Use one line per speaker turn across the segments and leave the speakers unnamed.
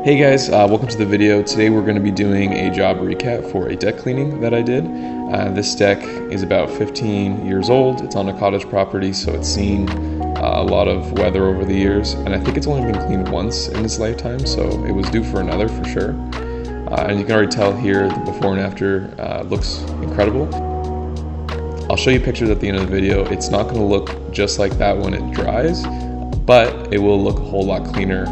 Hey guys, welcome to the video. Today we're going to be doing a job recap for a deck cleaning that I did. This deck is about 15 years old. It's on a cottage property, so it's seen a lot of weather over the years, and I think it's only been cleaned once in its lifetime, so it was due for another for sure. And you can already tell here the before and after looks incredible. I'll show you pictures at the end of the video. It's not going to look just like that when it dries, but it will look a whole lot cleaner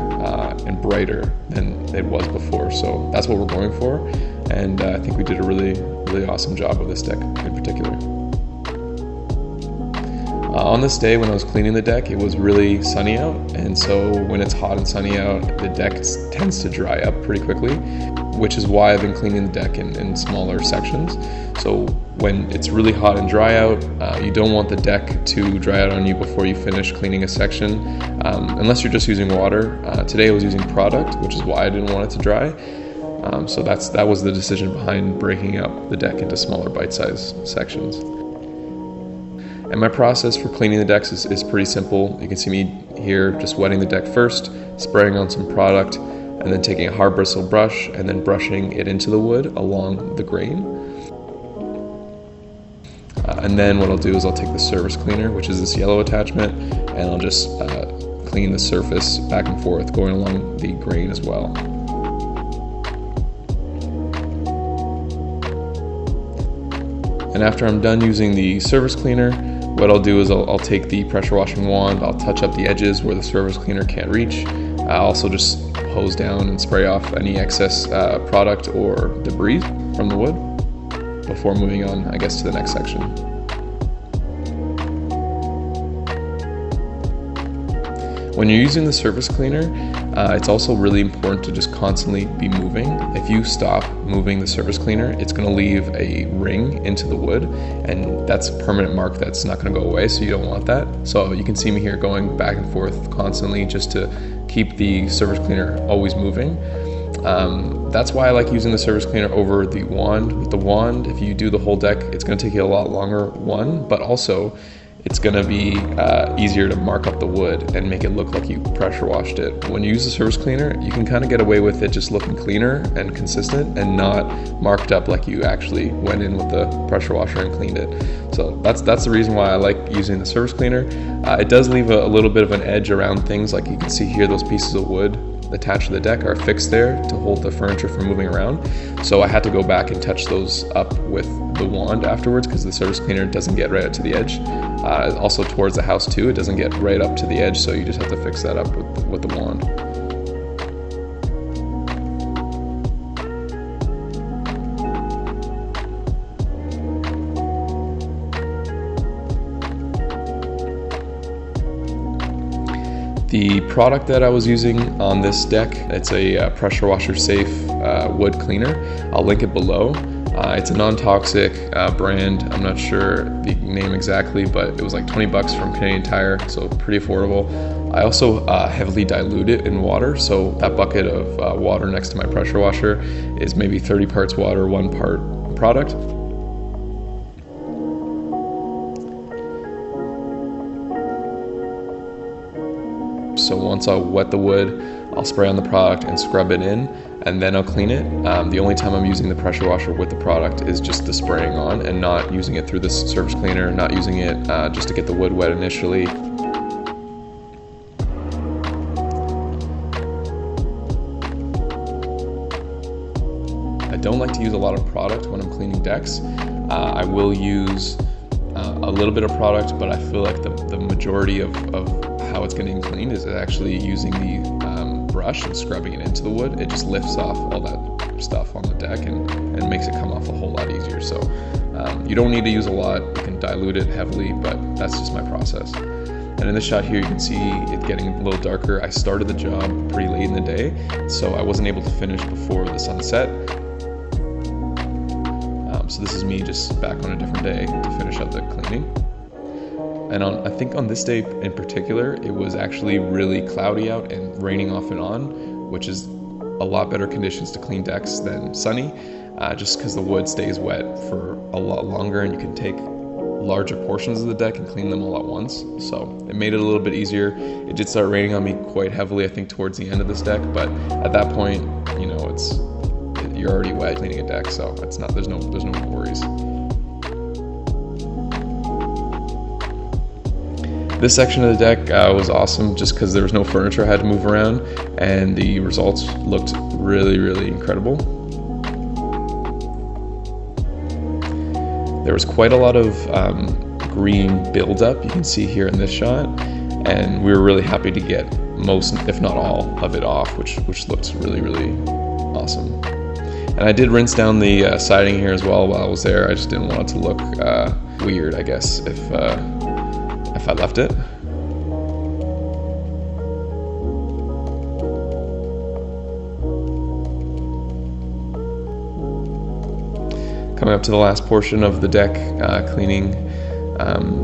and brighter than it was before. So that's what we're going for, and I think we did a really awesome job with this deck in particular. On this day when I was cleaning the deck, it was really sunny out, and so when it's hot and sunny out, the deck tends to dry up pretty quickly, which is why I've been cleaning the deck in smaller sections. So when it's really hot and dry out, you don't want the deck to dry out on you before you finish cleaning a section, unless you're just using water. Today I was using product, which is why I didn't want it to dry. So that was the decision behind breaking up the deck into smaller bite-sized sections. And my process for cleaning the decks is pretty simple. You can see me here just wetting the deck first, spraying on some product, and then taking a hard bristle brush and then brushing it into the wood along the grain. And then what I'll do is I'll take the surface cleaner, which is this yellow attachment, and I'll just clean the surface back and forth, going along the grain as well. And after I'm done using the surface cleaner, what I'll do is I'll take the pressure washing wand, I'll touch up the edges where the surface cleaner can't reach. I'll also just hose down and spray off any excess product or debris from the wood before moving on, I guess, to the next section. When you're using the surface cleaner, it's also really important to just constantly be moving. If you stop moving the surface cleaner, it's going to leave a ring into the wood, and that's a permanent mark that's not going to go away, so you don't want that. So you can see me here going back and forth constantly just to keep the surface cleaner always moving. That's why I like using the surface cleaner over the wand. With the wand, if you do the whole deck, it's going to take you a lot longer, but also it's going to be easier to mark up the wood and make it look like you pressure washed it. When you use the surface cleaner, you can kind of get away with it just looking cleaner and consistent and not marked up like you actually went in with the pressure washer and cleaned it. So that's the reason why I like using the surface cleaner. It does leave a little bit of an edge around things. Like you can see here, those pieces of wood attached to the deck are fixed there to hold the furniture from moving around. So I had to go back and touch those up with the wand afterwards because the surface cleaner doesn't get right up to the edge. Also towards the house too, it doesn't get right up to the edge, so you just have to fix that up with the wand. The product that I was using on this deck, it's a pressure washer safe wood cleaner. I'll link it below. It's a non-toxic brand. I'm not sure the name exactly, but it was like 20 bucks from Canadian Tire, so pretty affordable. I also heavily dilute it in water, so that bucket of water next to my pressure washer is maybe 30 parts water, 1 part product. So once I wet the wood, I'll spray on the product and scrub it in, and then I'll clean it. The only time I'm using the pressure washer with the product is just the spraying on and not using it through the surface cleaner, not using it just to get the wood wet initially. I don't like to use a lot of product when I'm cleaning decks. I will use a little bit of product, but I feel like the majority of how it's getting cleaned is actually using the brush and scrubbing it into the wood. It just lifts off all that stuff on the deck and makes it come off a whole lot easier. So you don't need to use a lot. You can dilute it heavily, but that's just my process. And in this shot here, you can see it getting a little darker. I started the job pretty late in the day, so I wasn't able to finish before the sunset. So this is me just back on a different day to finish up the cleaning. And I think on this day in particular, it was actually really cloudy out and raining off and on, which is a lot better conditions to clean decks than sunny, just because the wood stays wet for a lot longer and you can take larger portions of the deck and clean them all at once. So it made it a little bit easier. It did start raining on me quite heavily, I think, towards the end of this deck, but at that point, you know, you're already wet cleaning a deck, so there's no worries. This section of the deck was awesome just because there was no furniture I had to move around, and the results looked really, really incredible. There was quite a lot of green buildup, you can see here in this shot, and we were really happy to get most, if not all, of it off, which looked really, really awesome. And I did rinse down the siding here as well while I was there. I just didn't want it to look weird, I guess, if I left it. Coming up to the last portion of the deck cleaning.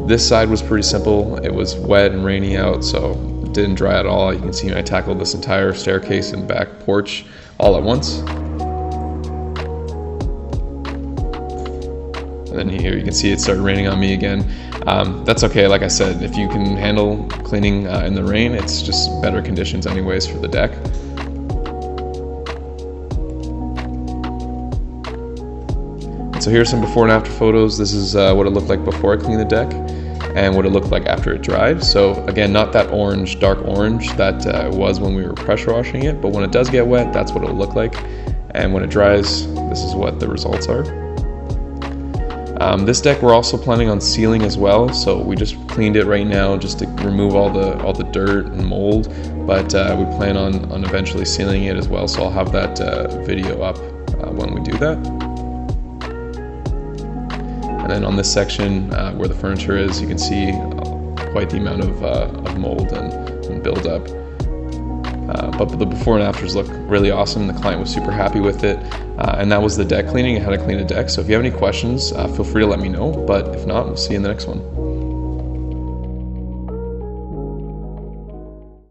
This side was pretty simple. It was wet and rainy out, so it didn't dry at all. You can see I tackled this entire staircase and back porch all at once. And then here you can see it started raining on me again. That's okay, like I said, if you can handle cleaning in the rain, it's just better conditions anyways for the deck. And so here's some before and after photos. This is what it looked like before I cleaned the deck and what it looked like after it dried. So again, not that orange, dark orange that it was when we were pressure washing it, but when it does get wet, that's what it'll look like. And when it dries, this is what the results are. This deck we're also planning on sealing as well, so we just cleaned it right now just to remove all the dirt and mold, but we plan on eventually sealing it as well, so I'll have that video up when we do that. And then on this section where the furniture is, you can see quite the amount of mold and buildup. But the before and afters look really awesome. The client was super happy with it. And that was the deck cleaning and how to clean a deck. So if you have any questions, feel free to let me know. But if not, we'll see you in the next one.